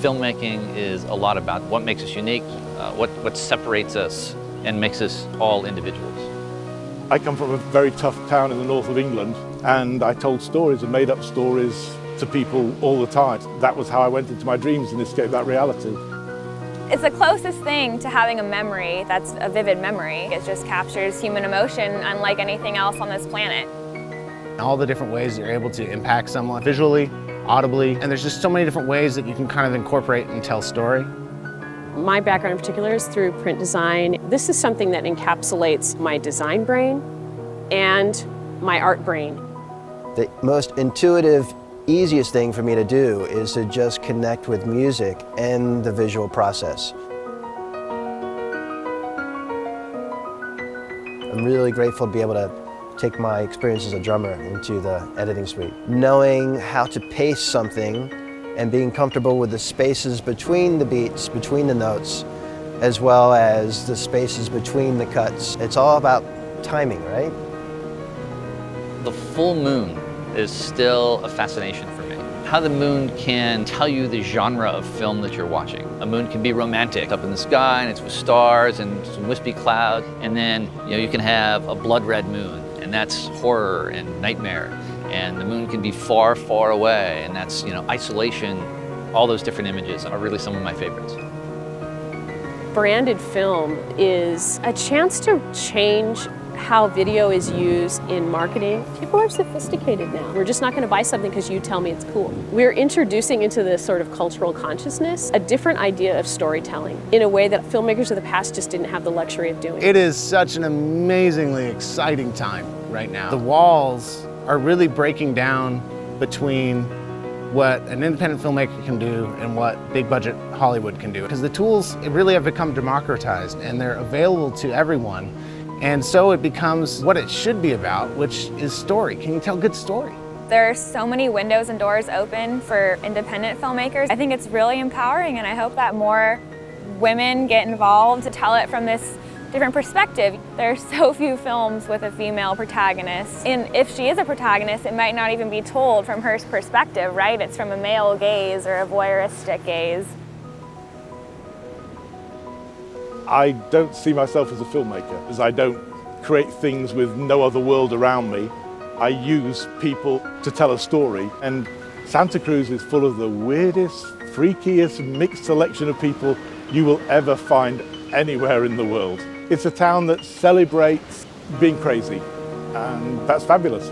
Filmmaking is a lot about what makes us unique, what separates us and makes us all individuals. I come from a very tough town in the north of England, and I told stories and made up stories to people all the time. That was how I went into my dreams and escaped that reality. It's the closest thing to having a memory that's a vivid memory. It just captures human emotion unlike anything else on this planet. All the different ways that you're able to impact someone visually, audibly, and there's just so many different ways that you can kind of incorporate and tell story. My background in particular is through print design. This is something that encapsulates my design brain and my art brain. The most intuitive, easiest thing for me to do is to just connect with music and the visual process. I'm really grateful to be able to take my experience as a drummer into the editing suite. Knowing how to pace something and being comfortable with the spaces between the beats, between the notes, as well as the spaces between the cuts. It's all about timing, right? The full moon is still a fascination for me. How the moon can tell you the genre of film that you're watching. A moon can be romantic, up in the sky, and it's with stars and some wispy clouds. And then, you can have a blood red moon, and that's horror and nightmare. And the moon can be far, far away, and that's, isolation. All those different images are really some of my favorites. Branded film is a chance to change how video is used in marketing. People are sophisticated now. We're just not going to buy something because you tell me it's cool. We're introducing into this sort of cultural consciousness a different idea of storytelling in a way that filmmakers of the past just didn't have the luxury of doing. It is such an amazingly exciting time right now. The walls are really breaking down between what an independent filmmaker can do and what big budget Hollywood can do. Because the tools really have become democratized and they're available to everyone. And so it becomes what it should be about, which is story. Can you tell a good story? There are so many windows and doors open for independent filmmakers. I think it's really empowering, and I hope that more women get involved to tell it from this different perspective. There are so few films with a female protagonist, and if she is a protagonist, it might not even be told from her perspective, right? It's from a male gaze or a voyeuristic gaze. I don't see myself as a filmmaker, as I don't create things with no other world around me. I use people to tell a story, and Santa Cruz is full of the weirdest, freakiest mixed selection of people you will ever find anywhere in the world. It's a town that celebrates being crazy, and that's fabulous.